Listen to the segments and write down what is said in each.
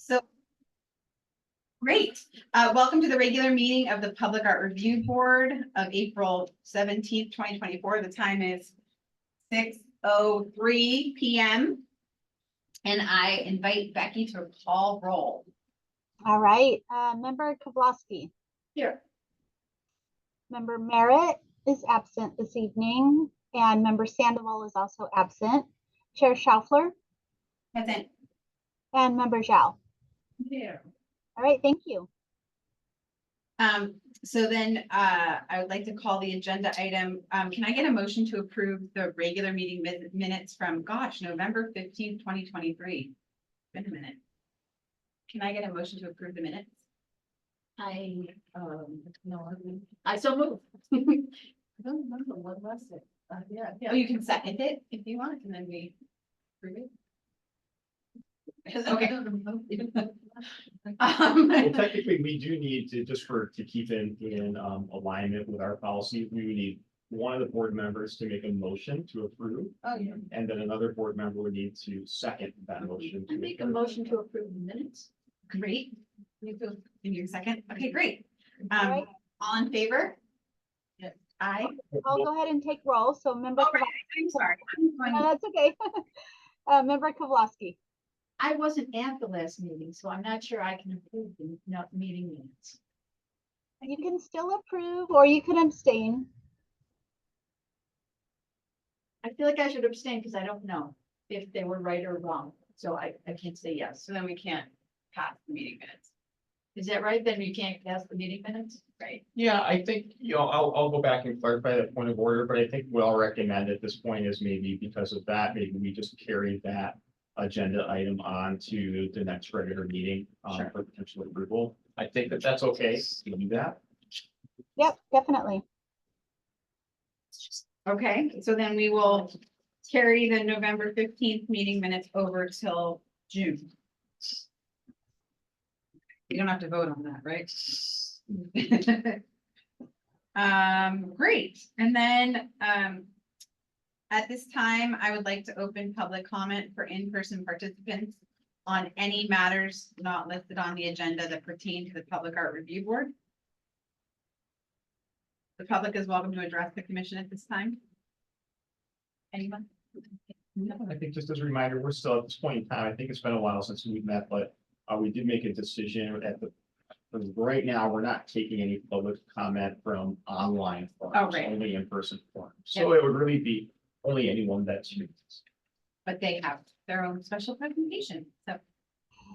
So great. Welcome to the regular meeting of the Public Art Review Board of April 17th, 2024. The time is 6:03 p.m. And I invite Becky to call roll. All right, Member Kovlowski. Here. Member Merritt is absent this evening, and Member Sandoval is also absent. Chair Schaufler Present. and Member Zhao. Here. All right, thank you. So then I would like to call the agenda item. Can I get a motion to approve the regular meeting minutes from, November 15th, 2023? Been a minute. Can I get a motion to approve the minutes? I so move. I don't remember what was it. Yeah. Oh, you can second it if you want, and then we approve it. Okay. Well, technically, we do need to, to keep in alignment with our policy, we would need one of the board members to make a motion to approve, Oh, yeah. and then another board member would need to second that motion. I make a motion to approve the minutes. Great. You feel, in your second? Okay, great. All right, All in favor? Yes. Aye. I'll go ahead and take roll. So Member Oh, right. I'm sorry. I'm No, going- that's okay. Member Kovlowski. I wasn't at the last meeting, so I'm not sure I can approve the meeting minutes. You can still approve or you can abstain. I feel like I should abstain because I don't know if they were right or wrong, so I can't say yes. So then we can't pass the meeting minutes, Is that right? Then you can't pass the meeting minutes? right? Yeah, I think, I'll go back and clarify that point of order, but I think what I'll recommend at this point is maybe because of that, maybe we just carry that agenda item on to the next regular meeting Sure. for potential approval. I think that that's okay to do that. Yep, definitely. Okay, so then we will carry the November 15th meeting minutes over till June. You don't have to vote on that, right? Great. And then, at this time, I would like to open public comment for in-person participants on any matters not listed on the agenda that pertain to the Public Art Review Board. The public is welcome to address the commission at this time. Anyone? I think just as a reminder, we're still at this point in time, I think it's been a while since we've met, but we did make a decision for right now, we're not taking any public comment from online forums, Oh, right. only in-person forums. So it would really be only anyone that's chooses. But they have their own special presentation, so.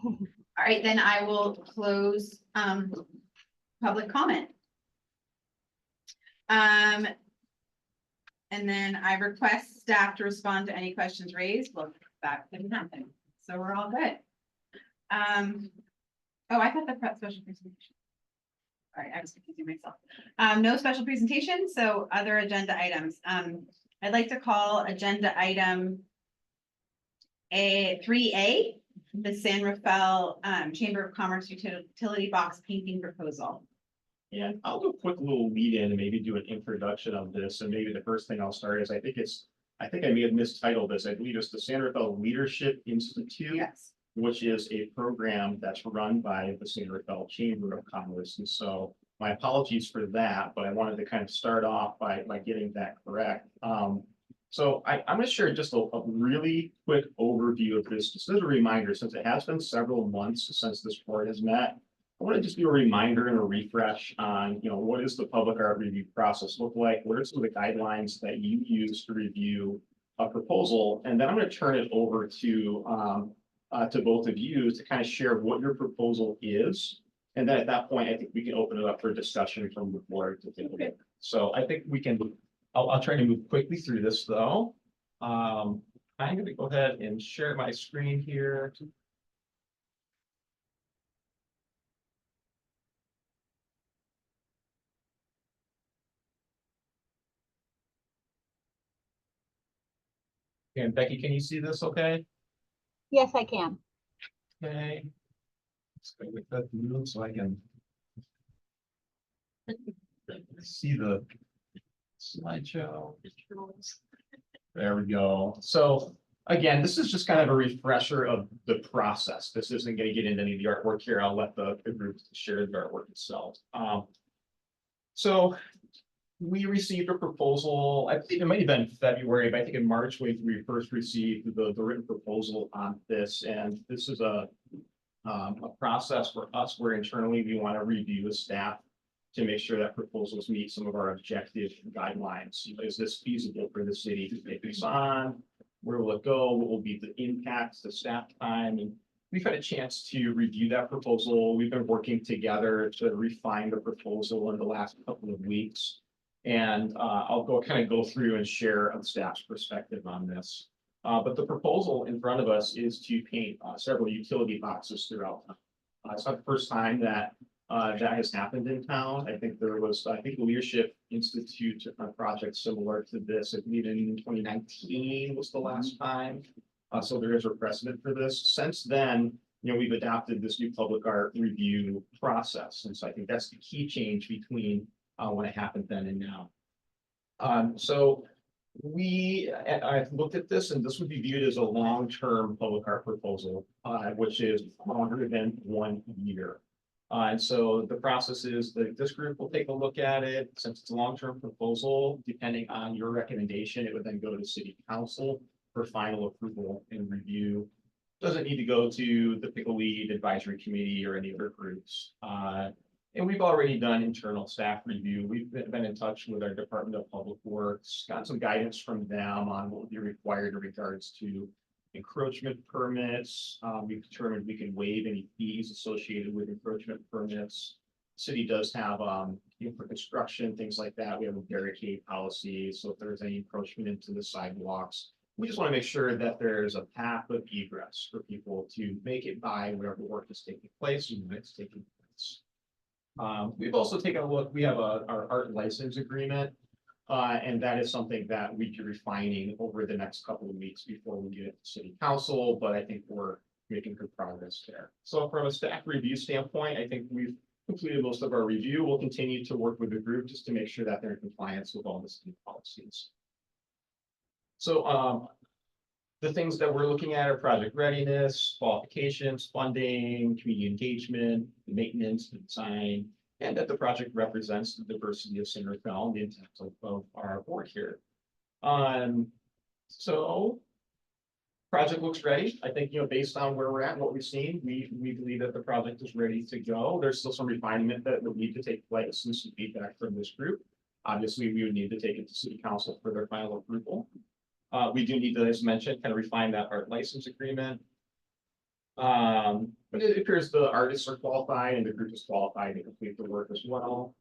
All right, then I will close, public comment. And then I request staff to respond to any questions raised. Well, that didn't happen, so we're all good. Oh, I thought the special presentation. All right, I was confusing myself. No special presentation, so other agenda items. I'd like to call agenda item 3A, the San Rafael Chamber of Commerce utility box painting proposal. And I'll do a quick little lead in and maybe do an introduction of this. And maybe the first thing I'll start is I think I may have mistitled this. I believe it's the San Rafael Leadership Institute, Yes. which is a program that's run by the San Rafael Chamber of Commerce. And so my apologies for that, but I wanted to kind of start off by getting that correct. So I'm going to share just a really quick overview of this. Just as a reminder, since it has been several months since this board has met, I want to just do a reminder and a refresh on, what does the public art review process look like? What are some of the guidelines that you use to review a proposal? And then I'm going to turn it over to both of you to kind of share what your proposal is. And then at that point, I think we can open it up for discussion from the board. Okay. So I think we can, I'll try to move quickly through this though. I'm going to go ahead and share my screen here. And Becky, can you see this okay? Yes, I can. Okay. Let's go with that move so I can see the slideshow. There we go. So Again, this is just kind of a refresher of the process. This isn't gonna get into any of the artwork here. I'll let the group share the artwork itself. So we received a proposal, I believe it might have been February, but I think in March, we first received the written proposal on this, and this is a process for us where internally we want to review the staff to make sure that proposals meet some of our objective guidelines. Is this feasible for the city to take this on? Where will it go? What will be the impacts, the staff time? And we've had a chance to review that proposal. We've been working together to refine the proposal in the last couple of weeks. And I'll kind of go through and share a staff's perspective on this. But the proposal in front of us is to paint several utility boxes throughout town. It's not the first time that that has happened in town. I think the Leadership Institute a project similar to this, I believe in 2019 was the last time. So there is a precedent for this. Since then, we've adopted this new public art review process. And so I think that's the key change between when it happened then and now. So I've looked at this, and this would be viewed as a long-term public art proposal, which is longer than 1 year. And so the process is that this group will take a look at it. Since it's a long-term proposal, depending on your recommendation, it would then go to city council for final approval and review. Doesn't need to go to the Pickle Lead Advisory Committee or any other groups. And we've already done internal staff review. We've been in touch with our Department of Public Works, got some guidance from them on what would be required in regards to encroachment permits. We've determined we can waive any fees associated with encroachment permits. City does have, for construction, things like that. We have a barricade policy. So if there's any encroachment into the sidewalks, we just want to make sure that there's a path of egress for people to make it by wherever work is taking place and when it's taking place. We've also taken a look, we have our art license agreement, and that is something that we'd be refining over the next couple of weeks before we get it to city council, but I think we're making good progress there. So from a staff review standpoint, I think we've completed most of our review. We'll continue to work with the group just to make sure that they're in compliance with all the city policies. So the things that we're looking at are project readiness, qualifications, funding, community engagement, maintenance, design, and that the project represents the diversity of San Rafael and the intent of our board here. So project looks ready. I think, based on where we're at and what we've seen, we believe that the project is ready to go. There's still some refinement that will need to take place and some feedback from this group. Obviously, we would need to take it to city council for their final approval. We do need to, as mentioned, kind of refine that art license agreement. But it appears the artists are qualified and the group is qualified to complete the work as well.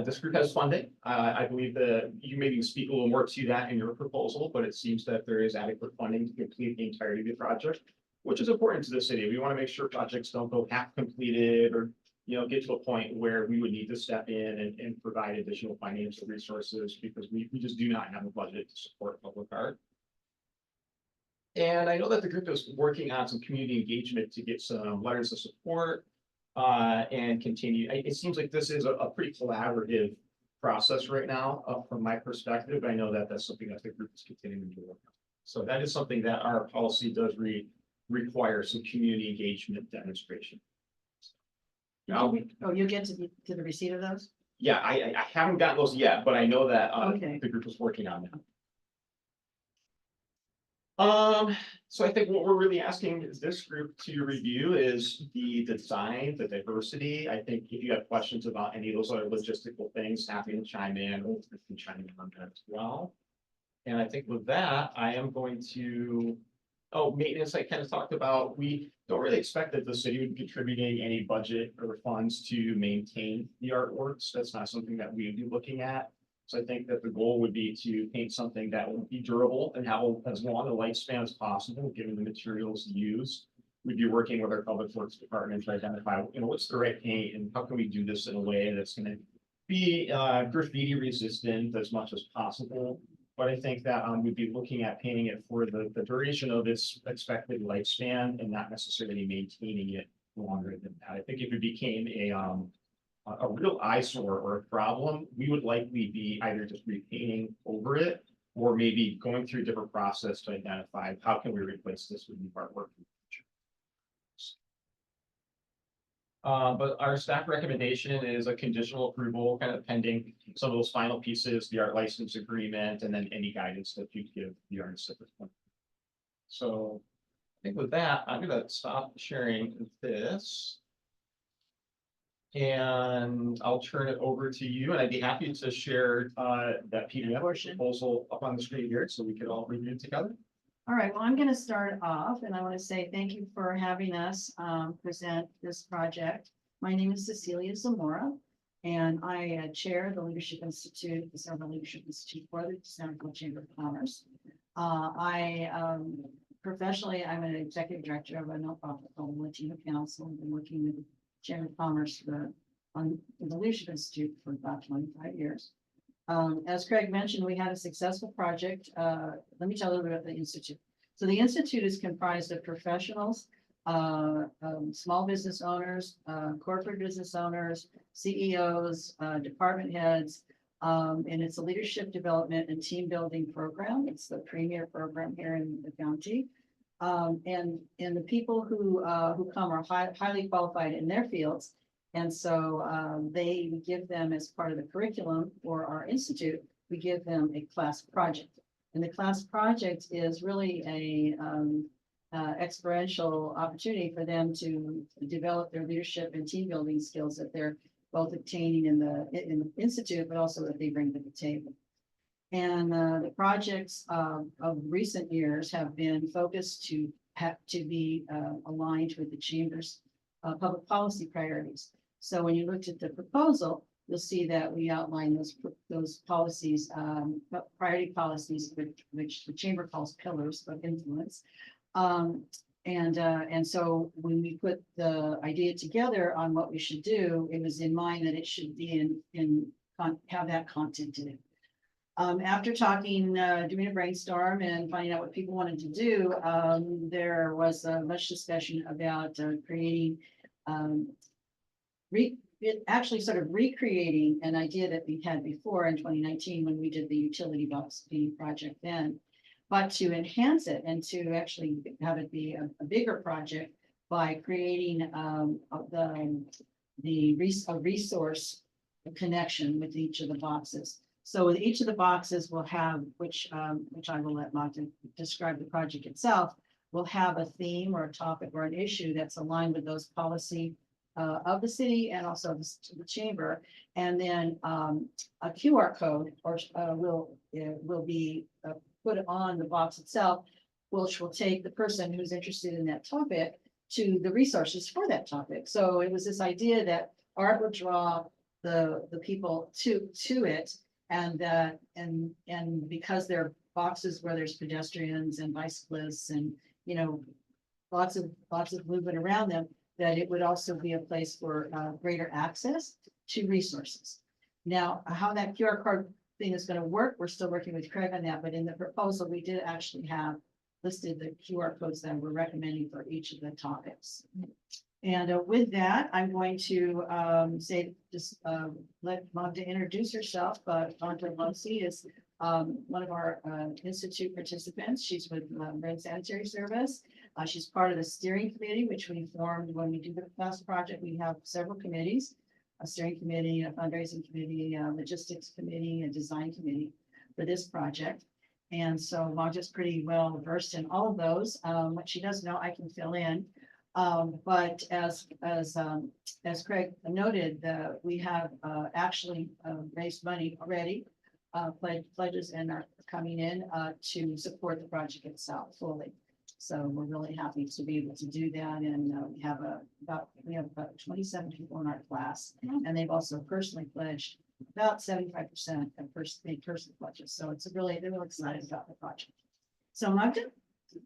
This group has funding. I believe that you maybe speak a little more to that in your proposal, but it seems that there is adequate funding to complete the entirety of the project, which is important to the city. We want to make sure projects don't go half completed or get to a point where we would need to step in and provide additional financial resources because we just do not have a budget to support public art. And I know that the group is working on some community engagement to get some letters of support and continue. It seems like this is a pretty collaborative process right now from my perspective. I know that that's something that the group is continuing to work on. So that is something that our policy does require some community engagement demonstration. You'll get to the receipt of those? Yeah, I haven't gotten those yet, but I know that Okay. the group is working on them. So I think what we're really asking is this group to review is the design, the diversity. I think if you have questions about any of those other logistical things, happy to chime in, or you can chime in on that as well. And I think with that, I am going to, maintenance I kind of talked about. We don't really expect that the city would be contributing any budget or funds to maintain the artworks. That's not something that we would be looking at. So I think that the goal would be to paint something that will be durable and have as long a lifespan as possible, given the materials used. We'd be working with our public works department to identify, what's the right paint and how can we do this in a way that's going to be graffiti resistant as much as possible. But I think that we'd be looking at painting it for the duration of its expected lifespan and not necessarily maintaining it longer than that. I think if it became a real eyesore or a problem, we would likely be either just repainting over it or maybe going through a different process to identify how can we replace this with new artwork in the future. But our staff recommendation is a conditional approval, kind of pending some of those final pieces, the art license agreement, and then any guidance that you give the artist at this point. So I think with that, I'm gonna stop sharing this. And I'll turn it over to you, and I'd be happy to share that PDF proposal up on the screen here, so we could all review it together. All right, well, I'm gonna start off and I want to say thank you for having us present this project. My name is Cecilia Zamora and I chair the Leadership Institute, the Central Leadership Institute for the Central Chamber of Commerce. Professionally, I'm an executive director of a nonprofit called Latino Council. I've been working with the Chamber of Commerce on the Leadership Institute for about 25 years. As Craig mentioned, we had a successful project. Let me tell you a little bit about the Institute. So the Institute is comprised of professionals, small business owners, corporate business owners, CEOs, department heads, and it's a leadership development and team building program. It's the premier program here in the county. And the people who come are highly qualified in their fields. And so they give them as part of the curriculum for our institute, we give them a class project. And the class project is really a experiential opportunity for them to develop their leadership and team building skills that they're both obtaining in the institute, but also that they bring to the table. And the projects of recent years have been focused to be aligned with the Chamber's public policy priorities. So when you looked at the proposal, you'll see that we outline those policies, priority policies, which the Chamber calls pillars of influence. And so when we put the idea together on what we should do, it was in mind that it should be have that content in it. After talking, doing a brainstorm and finding out what people wanted to do, there was much discussion about creating, actually sort of recreating an idea that we had before in 2019 when we did the utility box fee project then, but to enhance it and to actually have it be a bigger project by creating a resource connection with each of the boxes. So with each of the boxes will have, which I will let Magda describe the project itself, will have a theme or a topic or an issue that's aligned with those policy of the city and also the chamber. And then a QR code will be put on the box itself, which will take the person who's interested in that topic to the resources for that topic. So it was this idea that art would draw the people to it. And because there are boxes where there's pedestrians and bicyclists and, you know, lots of movement around them, that it would also be a place for greater access to resources. Now, how that QR code thing is going to work, we're still working with Craig on that, but in the proposal, we did actually have listed the QR codes that we're recommending for each of the topics. And with that, I'm going to let Magda introduce herself. Magda Lunsey is one of our institute participants. She's with Marin Sanitary Service. She's part of the steering committee, which we formed when we do the class project. We have several committees, a steering committee, a fundraising committee, a logistics committee, a design committee for this project. And so Magda's pretty well versed in all of those. What she doesn't know, I can fill in. But as Craig noted, we have actually raised money already, pledges and are coming in to support the project itself fully. So we're really happy to be able to do that. And we have about 27 people in our class, and they've also personally pledged about 75% of personal pledges. So they're really excited about the project. So Magda.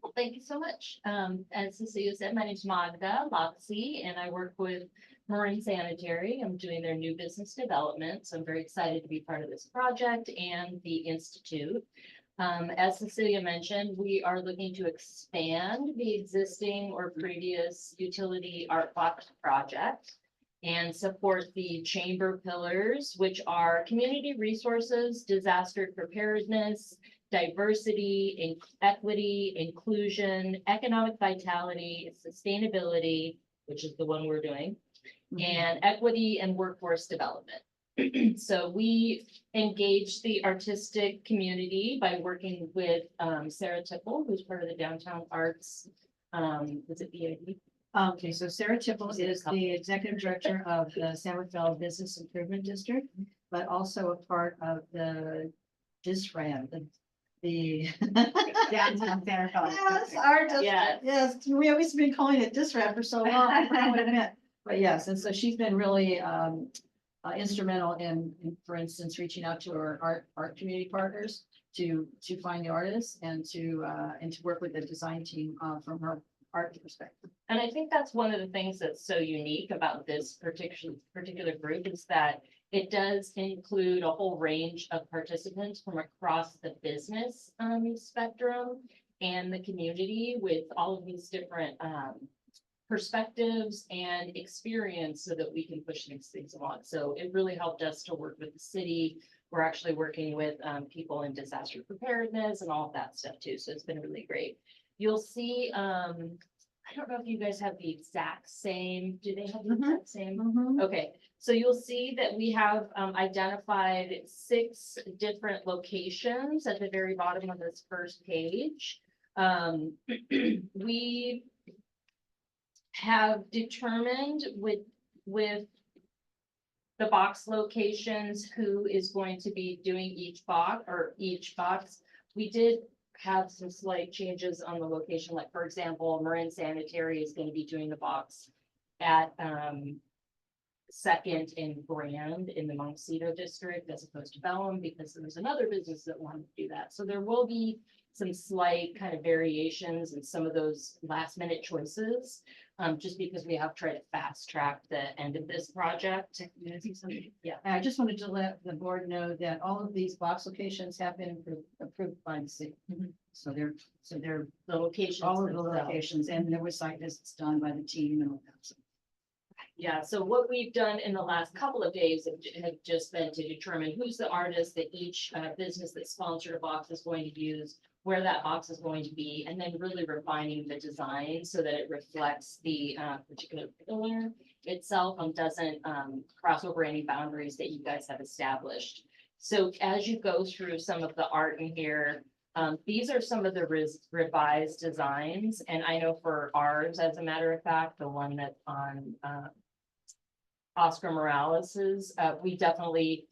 Well, thank you so much. As Cecilia said, my name is Magda Lunsey, and I work with Marin Sanitary. I'm doing their new business development, so I'm very excited to be part of this project and the Institute. As Cecilia mentioned, we are looking to expand the existing or previous utility art box project and support the chamber pillars, which are community resources, disaster preparedness, diversity, equity, inclusion, economic vitality, sustainability, which is the one we're doing, and equity and workforce development. So we engage the artistic community by working with Sarah Tipple, who's part of the Downtown Arts. Is it BID? Okay, so Sarah Tipple is the executive director of the San Rafael Business Improvement District, but also a part of the DISRAM, the Downtown Santa Fe. Yes, our district, Yes. yes, we always been calling it DISRAM for so long, I forgot what it meant. But yes, and so she's been really instrumental in, for instance, reaching out to our art community partners to find the artists and to work with the design team from her art perspective. And I think that's one of the things that's so unique about this particular group is that it does include a whole range of participants from across the business spectrum and the community with all of these different perspectives and experience so that we can push these things along. So it really helped us to work with the city. We're actually working with people in disaster preparedness and all of that stuff too. So it's been really great. You'll see, I don't know if you guys have the exact same, do they have the exact same? Okay, so you'll see that we have identified 6 different locations at the very bottom of this first page. We have determined with the box locations who is going to be doing each box. We did have some slight changes on the location, like for example, Marin Sanitary is going to be doing the box at Second and Grand in the Montecito district as opposed to Bellum because there was another business that wanted to do that. So there will be some slight kind of variations in some of those last minute choices, just because we have tried to fast track the end of this project. Yeah. I just wanted to let the board know that all of these box locations have been approved by the city. So they're The locations. all of the themselves. locations, and there were site visits done by the team and all that. Yeah, so what we've done in the last couple of days have just been to determine who's the artist that each business that sponsored a box is going to use, where that box is going to be, and then really refining the design so that it reflects the particular pillar itself and doesn't cross over any boundaries that you guys have established. So as you go through some of the art in here, these are some of the revised designs, and I know for ours, as a matter of fact, the one that's on Oscar Morales's, we definitely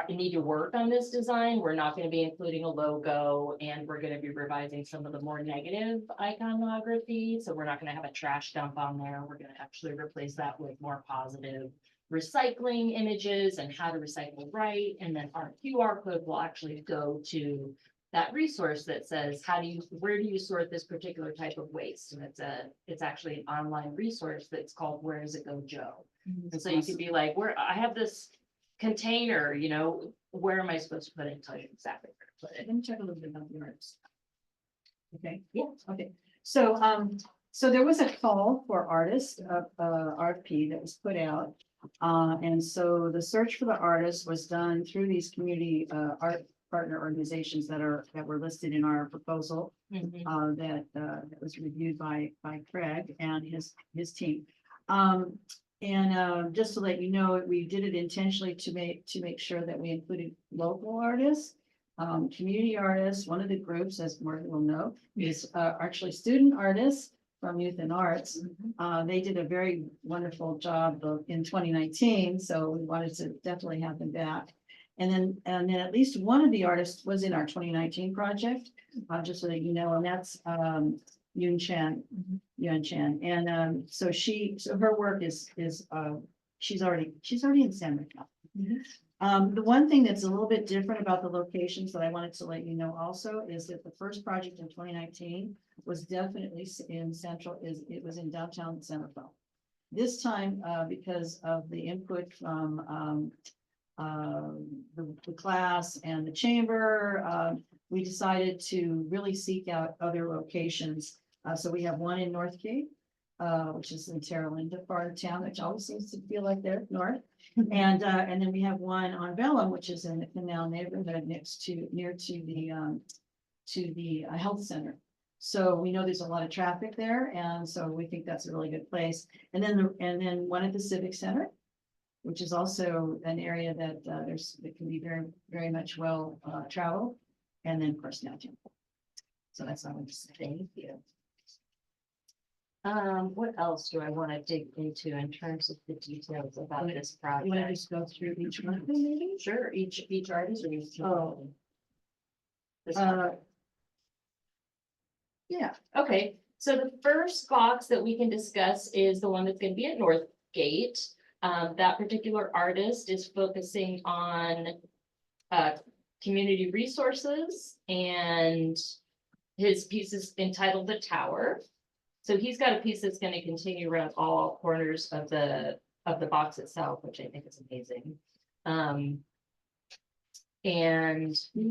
need to work on this design. We're not going to be including a logo, and we're going to be revising some of the more negative iconography. So we're not going to have a trash dump on there. We're going to actually replace that with more positive recycling images and how to recycle right. And then our QR code will actually go to that resource that says, where do you sort this particular type of waste? And it's actually an online resource that's called Where Does It Go, Joe? And so you could be like, I have this container, where am I supposed to put it? And tell you exactly where to put it. Let me talk a little bit about the artists. Okay. Yeah. Okay. So, so there was a call for artists, RFP that was put out. And so the search for the artists was done through these community, art partner organizations that were listed in our proposal, that was reviewed by Craig and his team. And just to let you know, we did it intentionally to make sure that we included local artists, community artists. One of the groups, as Morgan will know, is actually student artists from Youth and Arts. They did a very wonderful job in 2019, so we wanted to definitely have them back. And then at least one of the artists was in our 2019 project, just so that you know, and that's Yun Chan. And so her work is she's already in San Rafael. The one thing that's a little bit different about the locations that I wanted to let you know also is that the first project in 2019 was definitely in it was in downtown San Rafael. This time, because of the input from the class and the chamber, we decided to really seek out other locations. So we have one in North Cape, which is in Terra Linda part of town, which always seems to feel like they're north. And then we have one on Bellum, which is in the Canal neighborhood near to the to the health center. So we know there's a lot of traffic there, and so we think that's a really good place. And then one at the Civic Center, which is also an area that that can be very much well traveled. And then of course downtown. So that's all I want to say. Thank you. What else do I want to dig into in terms of the details about this You want to project? just go through each one, maybe? Sure, each artist or each. Oh. This Uh, one. Yeah, Okay, so the first box that we can discuss is the one that's gonna be at Northgate. That particular artist is focusing on community resources, and his piece is entitled The Tower. So he's got a piece that's gonna continue around all corners of the box itself, which I think is amazing. And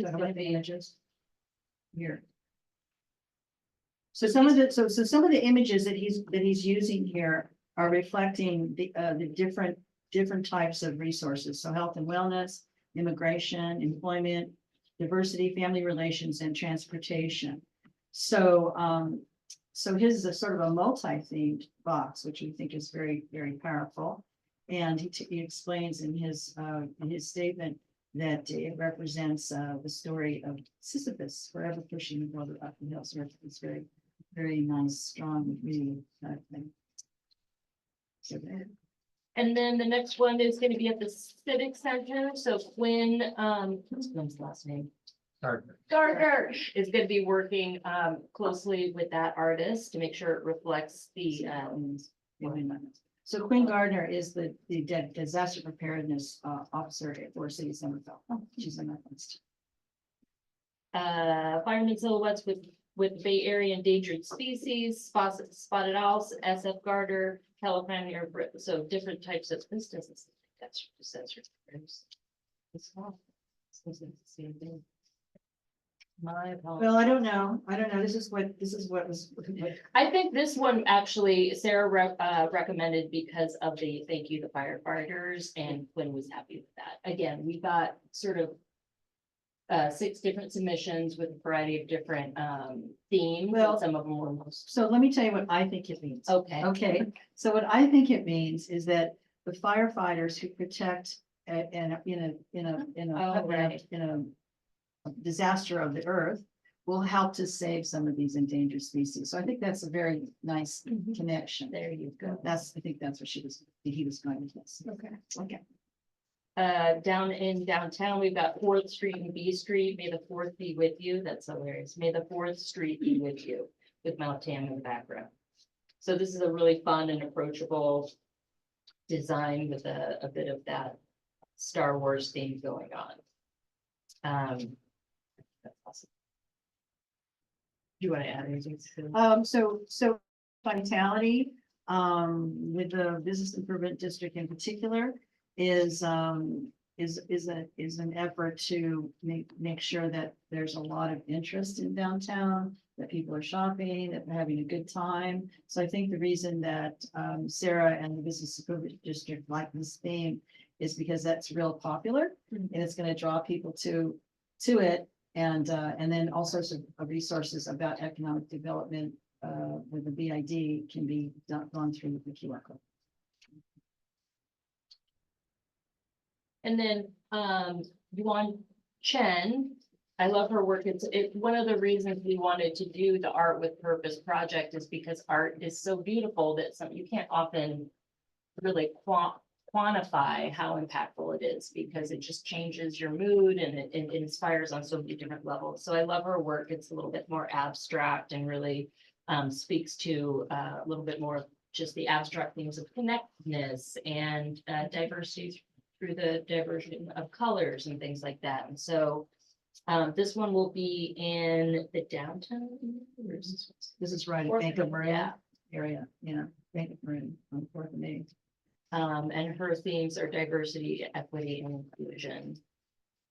talk about the images. Here. So some of the images that he's using here are reflecting the different types of resources. So health and wellness, immigration, employment, diversity, family relations, and transportation. So his is a sort of a multi-themed box, which we think is very powerful. And he explains in his statement that it represents the story of Sisyphus forever pushing the water up the hill. So it's very nice, strong, really kind of thing. So there. And then the next one is gonna be at the Civic Center, so Quinn, what's Quinn's last name? Gardner is gonna be working closely with that artist to make sure it reflects the So Quinn Gardner is the disaster preparedness officer for City of Somerville. She's in that list. fireman silhouettes with Bay Area endangered species, spotted owls, SF Garter, California, so different types of instances. That's sensor. It's small. It's the same thing. My apologies. Well, I don't know. This is what was. I think this one actually Sarah recommended because of the thank you to firefighters, and Quinn was happy with that. Again, we got sort of 6 different submissions with a variety of different themes. Well, and some of them were most. So let me tell you what I think it means. Okay. Okay, so what I think it means is that the firefighters who protect in a disaster of the earth will help to save some of these endangered species. So I think that's a very nice connection. There you go. I think that's what he was going with this. Okay. Down in downtown, we've got 4th Street and B Street. May the 4th be with you. That's hilarious. May the 4th Street be with you, with Mount Tam in the background. So this is a really fun and approachable design with a bit of that Star Wars theme going on. That's awesome. Do you want to add anything to? So Vitality, with the Business Improvement District in particular, is an effort to make sure that there's a lot of interest in downtown, that people are shopping, that they're having a good time. So I think the reason that Sarah and the Business Improvement District like this theme is because that's real popular, and it's going to draw people to it. And then all sorts of resources about economic development with the BID can be gone through the QR code. And then Yuan Chen, I love her work. It's one of the reasons we wanted to do the Art with Purpose project is because art is so beautiful that you can't often really quantify how impactful it is, because it just changes your mood and it inspires on so many different levels. So I love her work. It's a little bit more abstract and really speaks to a little bit more of just the abstract themes of connectedness and diversity through the diversion of colors and things like that. And so this one will be in the downtown. This is right at Fourth Bank of Main, Marin yeah. area, Bank of Marin on 4th and Main. And her themes are diversity, equity, and inclusion.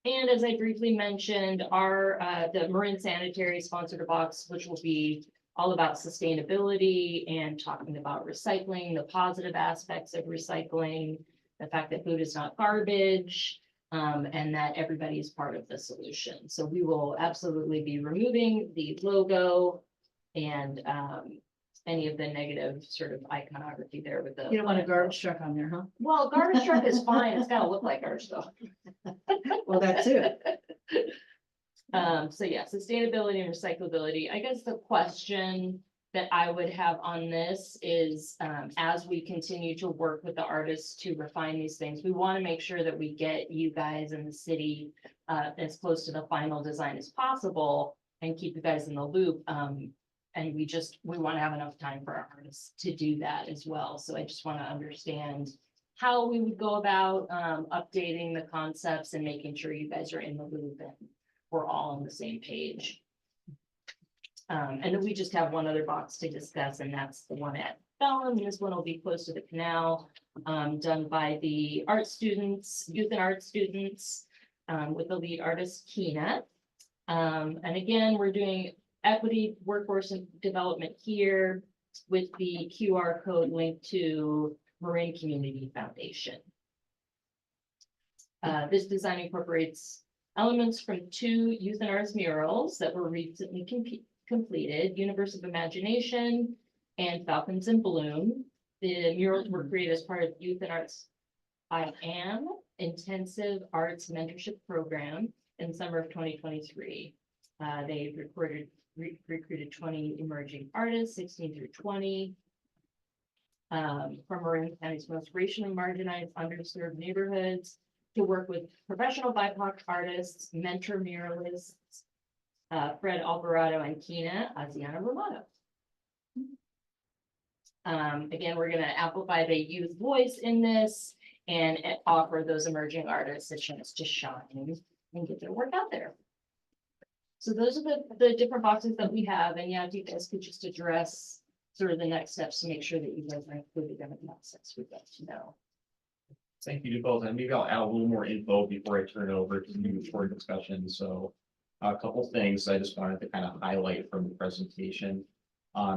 And as I briefly mentioned, the Marin Sanitary sponsored a box, which will be all about sustainability and talking about recycling, the positive aspects of recycling, the fact that food is not garbage, and that everybody is part of the solution. So we will absolutely be removing the logo and, any of the negative sort of iconography there with the. You don't want a garbage truck on there, huh? Well, garbage truck is fine. It's gotta look like garbage though. Well, that too. So yeah, sustainability and recyclability. I guess the question that I would have on this is, as we continue to work with the artists to refine these things, we want to make sure that we get you guys in the city as close to the final design as possible and keep you guys in the loop. And we want to have enough time for our artists to do that as well. So I just want to understand how we would go about updating the concepts and making sure you guys are in the loop and we're all on the same page. And then we just have one other box to discuss, and that's the one at Bellum. This one will be close to the canal, done by the art students, youth and art students, with the lead artist Keena. And again, we're doing equity workforce and development here with the QR code linked to Marin Community Foundation. This design incorporates elements from 2 youth and arts murals that were recently completed, Universe of Imagination and Falcons in Bloom. The murals were created as part of Youth and Arts I Am Intensive Arts Mentorship Program in the summer of 2023. They recruited 20 emerging artists, 16 through 20, from Marin County's most racially marginalized, underserved neighborhoods to work with professional BIPOC artists, mentor muralists, Fred Alvarado and Keena Aziana Romano. Again, we're gonna amplify the youth voice in this and offer those emerging artists a chance to shine and get their work out there. So those are the different boxes that we have, and yeah, if you guys could just address sort of the next steps to make sure that you guys are included in the process, we'd like to know. Thank you to both, and maybe I'll add a little more info before I turn it over to you for discussion. So a couple things I just wanted to kind of highlight from the presentation.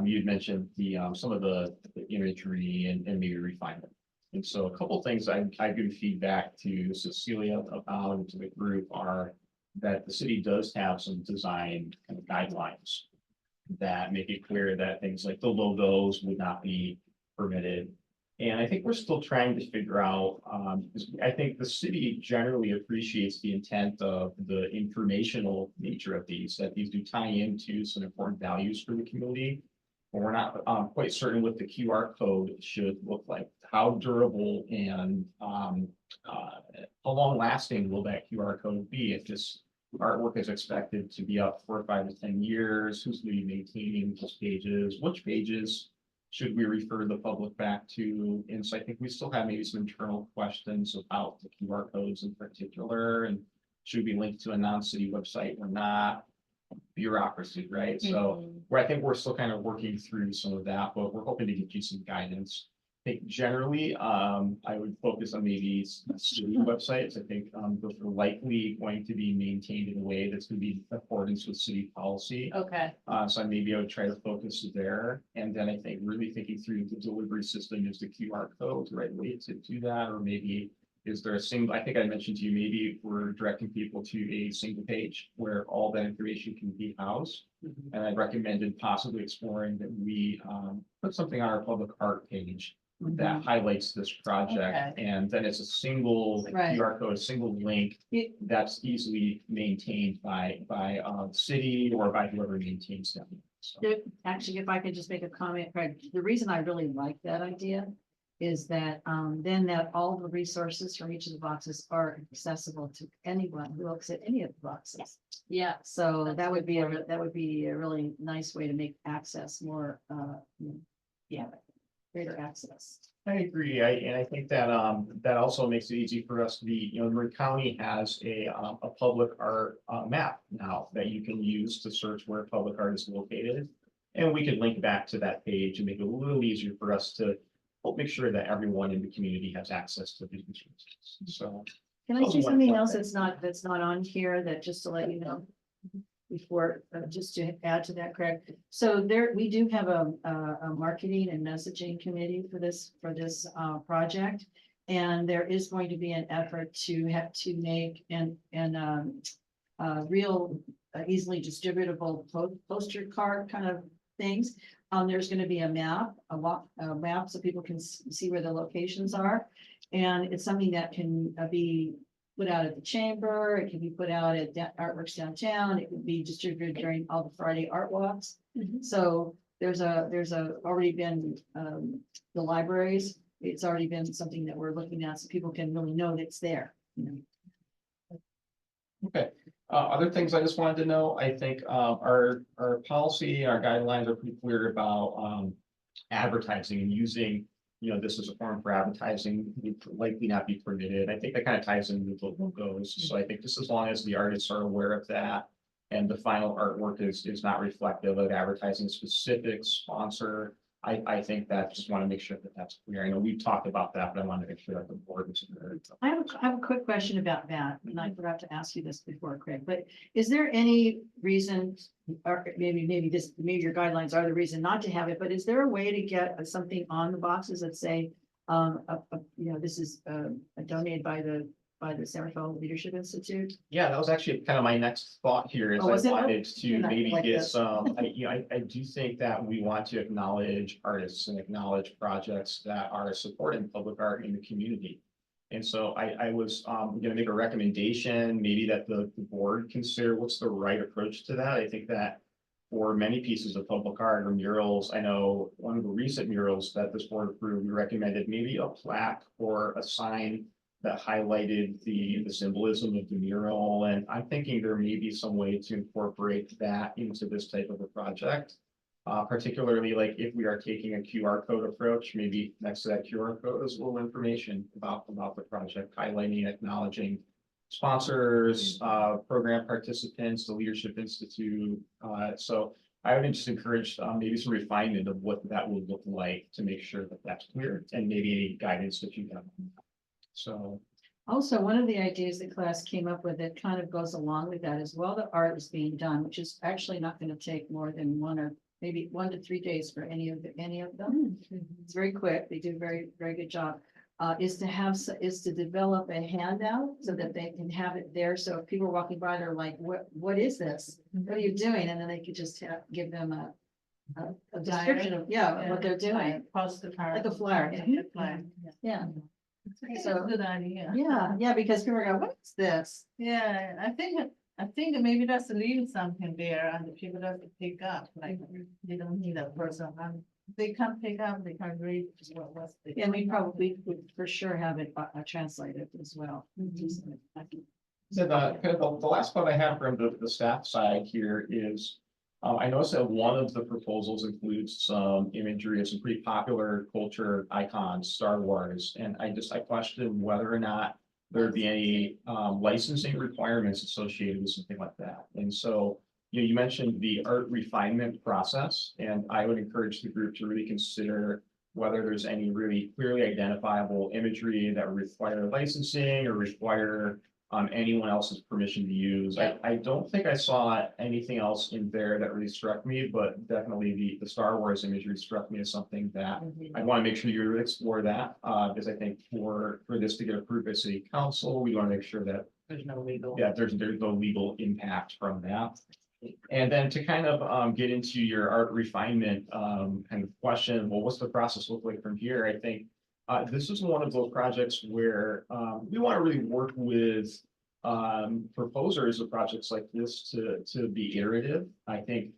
You'd mentioned the some of the imagery and maybe refinement. And so a couple things I give feedback to Cecilia about and to the group are that the city does have some design kind of guidelines that make it clear that things like the logos would not be permitted. And I think we're still trying to figure out, I think the city generally appreciates the intent of the informational nature of these, that these do tie into some important values for the community. But we're not quite certain what the QR code should look like. How durable and how long lasting will that QR code be if this artwork is expected to be up for 5 to 10 years? Who's going to be maintaining those pages? Which pages should we refer the public back to? And so I think we still have maybe some internal questions about the QR codes in particular, and should be linked to a non-city website or not. Bureaucracy, right? So where I think we're still kind of working through some of that, but we're hoping to get you some guidance. I think generally, I would focus on maybe city websites. I think those are likely going to be maintained in a way that's going to be in accordance with city policy. Okay. So maybe I would try to focus there. And then I think really thinking through the delivery system, is the QR code the right way to do that? Or maybe is there a single, I think I mentioned to you, maybe we're directing people to a single page where all that information can be housed. And I recommended possibly exploring that we put something on our public art page that highlights this project. Okay. And then it's a single Right. QR code, a single link that's easily maintained by the city or by whoever maintains them. So, Actually, if I could just make a comment, Craig, the reason I really like that idea is that then that all the resources from each of the boxes are accessible to anyone who looks at any of the boxes. Yeah. So That's that would be important. that would be a really nice way to make access more, greater access. I agree. And I think that that also makes it easy for us to be, Marin County has a public art map now that you can use to search where public art is located. And we could link back to that page and make it a little easier for us to help make sure that everyone in the community has access to these resources. So Can I say something else that's not on here, that just to let you know? Before, just to add to that, Craig. So we do have a marketing and messaging committee for this project. And there is going to be an effort to have to make real easily distributable poster card kind of things. There's gonna be a map, a map so people can see where the locations are. And it's something that can be put out at the chamber, it can be put out at Artworks Downtown, it can be distributed during all the Friday art walks. So there's already been, the libraries, it's already been something that we're looking at, so people can really know that it's there, you know. Okay, other things I just wanted to know, I think, our policy, our guidelines are pretty clear about, advertising and using, this as a form for advertising would likely not be permitted. I think that kind of ties in with the logos. So I think just as long as the artists are aware of that and the final artwork is not reflective of advertising specific sponsor, I think that just want to make sure that that's clear. I know we've talked about that, but I want to make sure that the board is aware. I have a quick question about that, and I forgot to ask you this before, Craig, but is there any reason, or maybe your guidelines are the reason not to have it, but is there a way to get something on the boxes that say, this is donated by the San Rafael Leadership Institute? Yeah, that was actually kind of my next thought here is Oh, was I it? wanted to You're not maybe like get this. some, I do think that we want to acknowledge artists and acknowledge projects that are supporting public art in the community. And so I was gonna make a recommendation, maybe that the board consider what's the right approach to that. I think that for many pieces of public art or murals, I know one of the recent murals that this board approved, we recommended maybe a plaque or a sign that highlighted the symbolism of the mural. And I'm thinking there may be some way to incorporate that into this type of a project. Particularly like if we are taking a QR code approach, maybe next to that QR code is a little information about the project, highlighting, acknowledging sponsors, program participants, the Leadership Institute. So I would just encourage maybe some refinement of what that would look like to make sure that that's clear and maybe any guidance that you have. So, Also, one of the ideas the class came up with that kind of goes along with that is while the art is being done, which is actually not going to take more than 1 to 3 days for any of them. It's very quick. They do a very, very good job. Is to develop a handout so that they can have it there. So if people are walking by, they're like, what is this? What are you doing? And then they could just give them a description of, what they're doing. Poster card. Like a flyer. Like a flyer. Yeah, So good idea. yeah, because people are going, what is this? Yeah, I think maybe that's leaving something there and the people have to pick up, like, they don't need a person, and they can pick up, they can read what's the. And we probably would for sure have it translated as well. so the last one I have from the staff side here is, I noticed that one of the proposals includes some imagery of some pretty popular culture icons, Star Wars. And I questioned whether or not there'd be any licensing requirements associated with something like that. And so, you mentioned the art refinement process, and I would encourage the group to really consider whether there's any really clearly identifiable imagery that require licensing or require anyone else's permission to use. I don't think I saw anything else in there that really struck me, but definitely the Star Wars imagery struck me as something that I want to make sure you explore that, because I think for this to get approved by city council, we want to make sure that There's no legal. there's no legal impact from that. And then to kind of get into your art refinement kind of question, well, what's the process look like from here? I think this is one of those projects where we want to really work with proposers of projects like this to be iterative. I think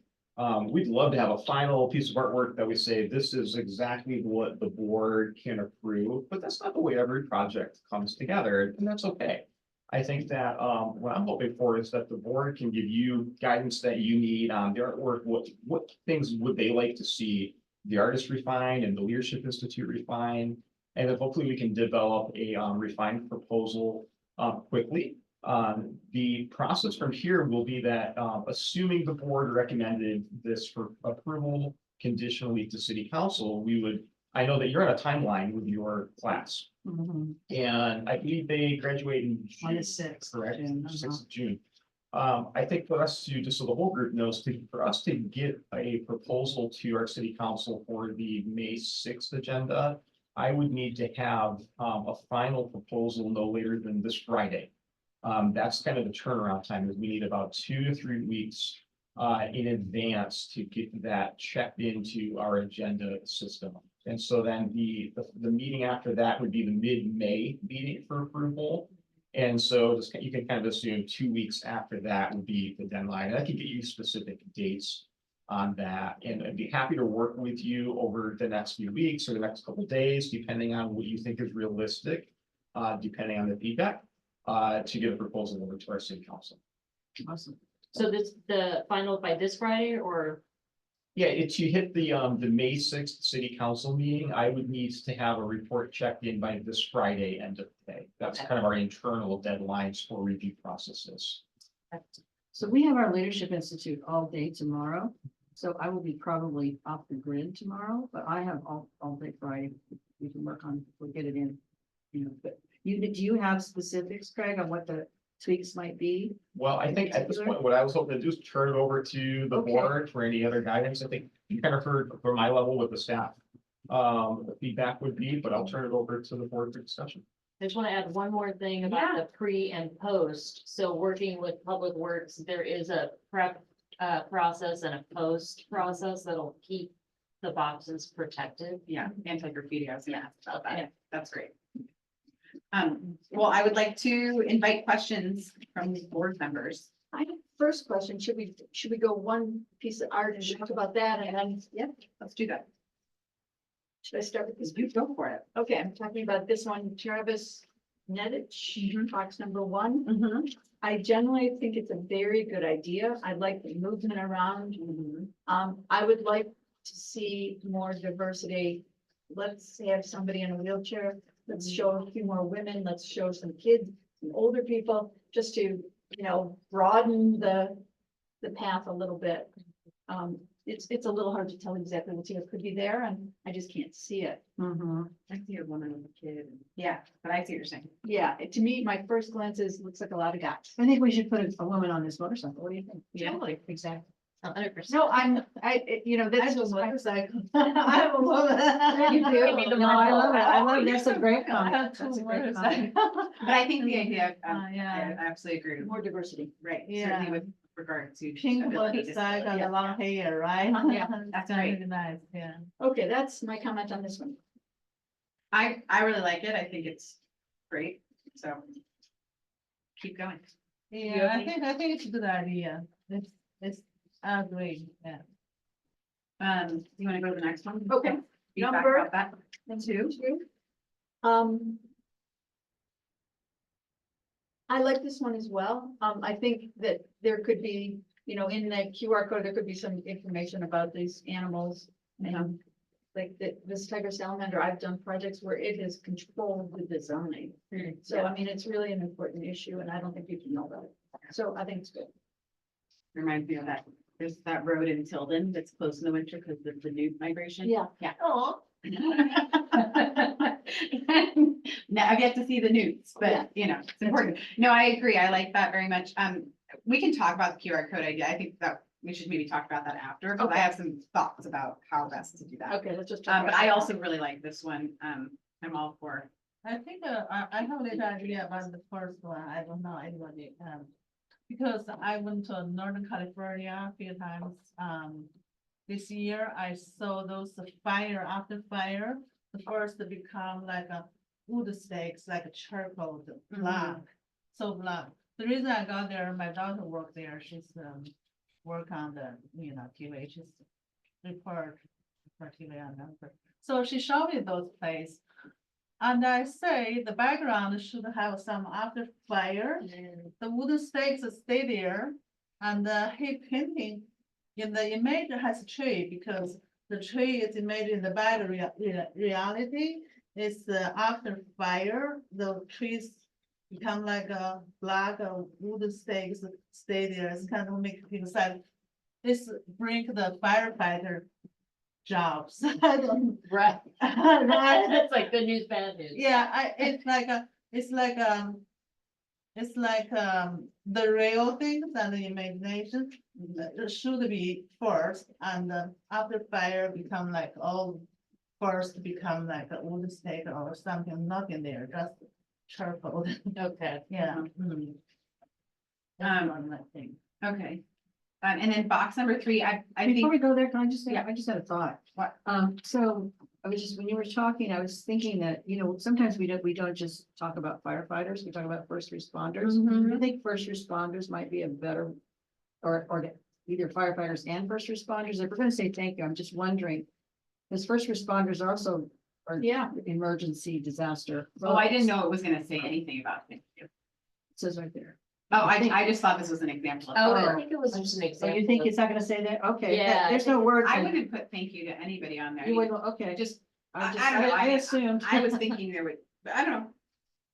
we'd love to have a final piece of artwork that we say, this is exactly what the board can approve, but that's not the way every project comes together, and that's okay. I think that what I'm hoping for is that the board can give you guidance that you need on the artwork. What things would they like to see the artist refine and the Leadership Institute refine? And then hopefully we can develop a refined proposal quickly. The process from here will be that assuming the board recommended this for approval conditionally to city council, I know that you're on a timeline with your class. And I believe they graduate in On June, the 6th. correct? June, 6th of June. I think for us to, just so the whole group knows, for us to get a proposal to our city council for the May 6th agenda, I would need to have a final proposal no later than this Friday. That's kind of the turnaround time, is we need about 2 to 3 weeks in advance to get that checked into our agenda system. And so then the meeting after that would be the mid-May meeting for approval. And so just, you can kind of assume 2 weeks after that would be the deadline. And I can get you specific dates on that. And I'd be happy to work with you over the next few weeks or the next couple of days, depending on what you think is realistic, depending on the feedback, to get a proposal over to our city council. Awesome. So this, the final by this Friday or? Yeah, to hit the May 6th city council meeting, I would need to have a report checked in by this Friday end of day. That's Okay. kind of our internal deadlines for review processes. So we have our Leadership Institute all day tomorrow. So I will be probably off the grid tomorrow, but I have all day Friday. We can work on, we'll get it in. You know, but do you have specifics, Craig, on what the tweaks might be? Well, I think at this point, what I was hoping to do is turn it over to the Okay. board for any other guidance. I think you kind of heard from my level with the staff. The feedback would be, but I'll turn it over to the board for discussion. I just want to add one more thing about the pre and post. So working with Public Works, there is a prep process and a post process that'll keep the boxes protected. Yeah, anti-graffiti, I was gonna ask about Yeah. that. That's great. Well, I would like to invite questions from the board members. I have first question, should we go one piece of art and talk about that and then, yeah, Let's do that. should I start with this? You go for it. Okay, I'm talking about this one, Travis Nedich, box number 1. Mm-hmm. I generally think it's a very good idea. I like the movement around. I would like to see more diversity. Let's have somebody in a wheelchair. Let's show a few more women. Let's show some kids, some older people, just to, you know, broaden the path a little bit. It's a little hard to tell exactly what could be there, and I just can't see it. I see a woman with a kid. Yeah, but I see what you're saying. Yeah, to me, my first glance is, looks like a lot of guys. I think we should put a woman on this motorcycle. What do you think? Yeah. Exactly. 100%. No, you know, I that's have a just my. motorcycle. I have a woman. You do? You need the No, I love it. I love, Oh, that's a great I comment. have two That's a great motorcycles. comment. But I think the idea, I Yeah, absolutely agree with, More diversity. right, Yeah. certainly with regard to. pink ability motorcycle disability. and long hair, right? Yeah, that's It's great. really nice, yeah. Okay, that's my comment on this one. I really like it. I think it's great, so. Keep going. Yeah, I think it's a good idea. It's, I agree, yeah. You wanna go to the next one? Okay. Feedback Number- about that? Two. I like this one as well. I think that there could be, you know, in the QR code, there could be some information about these animals. And like this tiger salamander, I've done projects where it has controlled the design. So I mean, it's really an important issue and I don't think people know about it. So I think it's good. Reminds me of that, there's that road in Tilden that's closed in the winter because of the newt migration. Yeah. Yeah. Oh. Now I've yet to see the newts, Yeah. but you know, it's important. No, I agree. I like that very much. We can talk about the QR code idea. I think that we should maybe talk about that after, because I Okay. have some thoughts about how best to do that. Okay, let's just. talk But about I that. also really like this one. I'm all for. I think, I have a little idea about the first one, I don't know anybody, because I went to Northern California a few times, this year, I saw those fire after fire, the first become like a wood stakes, like a charcoal black, so black. The reason I got there, my daughter worked there, she's, work on the, you know, TV, she's report, for TV on number. So she showed me those places. And I say the background should have some after fire, the wooden stakes stay there. And he painting in the image has a tree because the tree is made in the bad reality. It's after fire, the trees become like a black wooden stakes stay there. It's kind of make people sad. This bring the firefighter jobs. I don't. Right. Right. That's like good news, bad news. Yeah, it's like the real things and the imagination should be first, and after fire become like all first become like a wood stake or something, nothing there, just charcoal, Okay. yeah. That's one, I think. Okay. And then box number 3, I Before think, we go there, can I just say, Yeah. I just had a thought. What? So I was just, when you were talking, I was thinking that, sometimes we don't just talk about firefighters, we talk about first responders. Mhm. I think first responders might be a better, or either firefighters and first responders. If we're gonna say thank you, I'm just wondering, because first responders also are emergency disaster. oh, I didn't know it was gonna say anything about it. It says right there. Oh, I just thought this was an example of. Oh, Oh. I think it was just an So example. you think of- it's not gonna say that? Okay, Yeah, there's I no think words. I in- wouldn't put thank you to anybody on there. You wouldn't, okay. Just, I I don't know, I I- assumed. I was thinking there would, but I don't know.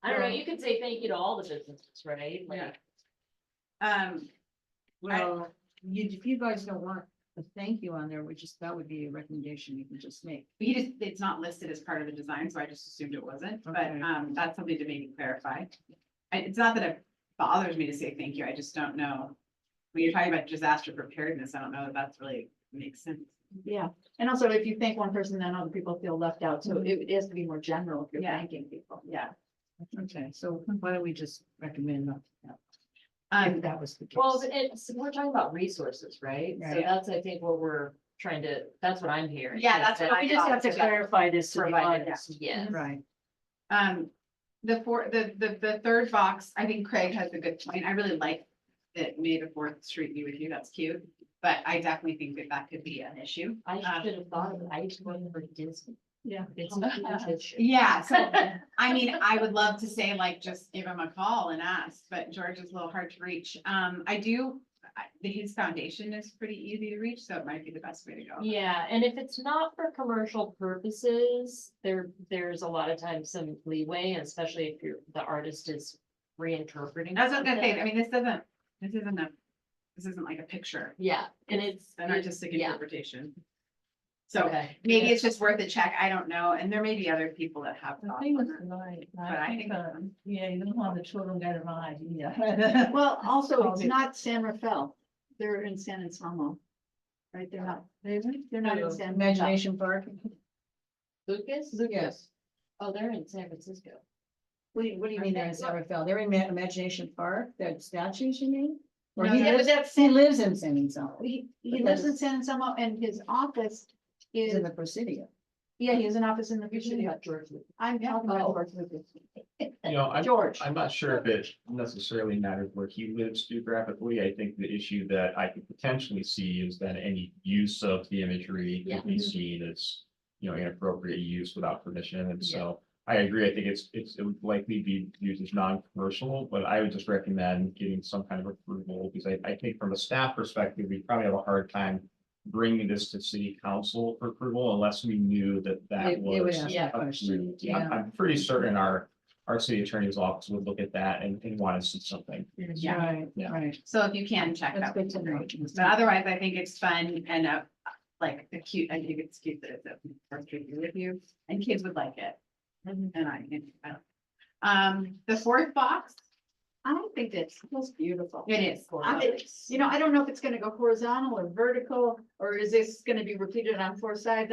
I don't know, you could say thank you to all the businesses, right? Like, Yeah. Well, if you guys don't want a thank you on there, that would be a recommendation you can just make. It's not listed as part of the design, so I just assumed it wasn't, but, Okay. that's something to maybe clarify. It's not that it bothers me to say thank you, I just don't know. When you're talking about disaster preparedness, I don't know if that's really makes sense. Yeah, and also if you thank one person, then other people feel left out, so it has to be more general if you're Yeah. thanking people. Yeah. Okay, so why don't we just recommend that? Um, If that was the case. well, we're talking about resources, right? So Right. that's, I think, what we're trying to, that's what I'm hearing. Yeah, is that's what that I We just have to thought. clarify this to the Provided, audience. yes. Right. The third box, I think Craig has a good point. I really like that May the 4th Street be with you. That's cute. But I definitely think that that could be an issue. I should have thought of it, I just went for Disney. Yeah. It's a huge issue. Yeah, so, I mean, I would love to say like, just give him a call and ask, but George is a little hard to reach. The Youth Foundation is pretty easy to reach, so it might be the best way to go. Yeah, and if it's not for commercial purposes, there's a lot of times some leeway, and especially if the artist is reinterpreting. That's what I'm gonna say. something. I mean, this isn't like a picture, Yeah, and it's. an artistic yeah. interpretation. So Okay. maybe it's just worth a check. I don't know. And there may be other people that have The thoughts thing on is, it. like, But I I think- think, yeah, you don't want the children get the wrong idea. Well, also, it's Okay. not San Rafael. They're in San Anselmo. Right, they're not, they're not in No. San. Imagination Park. Lucas? Yes. Oh, they're in San Francisco. What do you mean they're in San Rafael? They're in Imagination Park, that statues, you mean? Or No, he yeah, lives, he lives in San Anselmo. He But lives in that's- San Anselmo and his office He's is, in the Presidio. yeah, he has an office in the You're talking Presidio. about George Lucas. I'm talking Oh. about George Lucas. You know, George. I'm not sure if it necessarily matters where he lives geographically. I think the issue that I could potentially see is that any use of the imagery Yeah. could be seen as, inappropriate use without permission. And so I agree. I think it would likely be used as non-commercial, but I would just recommend getting some kind of approval because I think from a staff perspective, we probably have a hard time bringing this to city council for approval unless we knew that They would was ask Yeah. that question. approved. Yeah. I'm pretty certain our city attorney's office would look at that and want to see something. Yeah. Right, Yeah. right. So if you can check That's that. good would to be know. great. But otherwise, I think it's fun and like the cute, I think it's cute that it's a first street with you and kids would like it. And the 4th box, I think that's beautiful. it is. I don't know if it's gonna go horizontal or vertical, or is this gonna be repeated on 4 sides?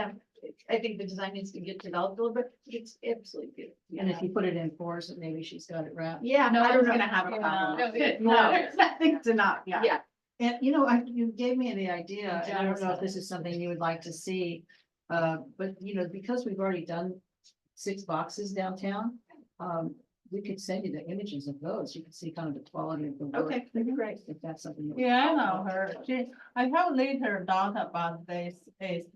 I think the design needs to get developed a little bit. It's absolutely beautiful. And if you put it in fours, then maybe she's got it wrapped. Yeah, No I one's don't know. gonna have a Yeah. problem. No, with it. no. No, there's nothing to not, yeah. Yeah, And you gave me the idea, and I don't know if this is something you would like to see. But because we've already done 6 boxes downtown, we could send you the images of those. You can see kind of the quality of the work. Okay. That'd be great if that's something. that- Yeah, I know her. I have later thought about this.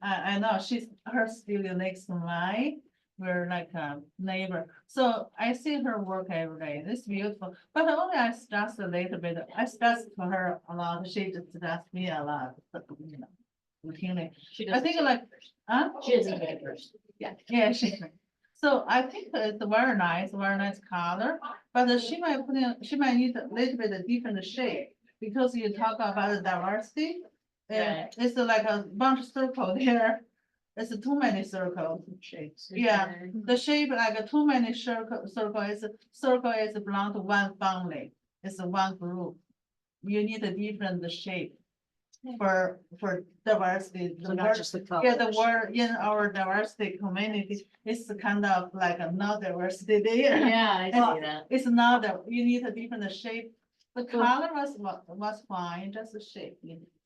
I know her studio next to mine. We're like a neighbor. So I see her work every day. It's beautiful. But only I stress a little bit. I stress to her a lot. She just stress me a lot. Routinely. She I doesn't think take like, it first. huh? She doesn't take it first. Yeah, so I think it's very nice color, but she might need a little bit of different shape. Because you talk about the diversity, Right. it's like a bunch of circle there. It's too many circles. Shapes. Yeah, the shape like a too many circle is belong to one family. It's one group. You need a different shape. for diversity. The So not word- just the Yeah, the colors. word in our diversity community, it's kind of like a not diversity there. Yeah, I see that. It's not, you need a different shape. The color was fine, just the shape.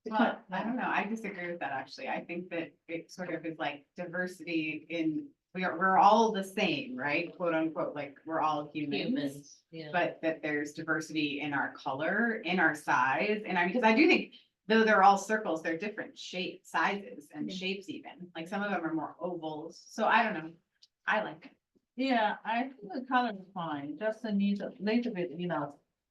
But I don't know, I disagree with that, actually. I think that it sort of is like diversity in, we're all the same, right? Quote unquote, like, we're all humans. Humans, yeah. But that there's diversity in our color, in our size, and because I do think, though they're all circles, they're different shape, sizes and shapes even, like some of them are more ovals, so I don't know. I like it. yeah, I think the color is fine, just need a little bit,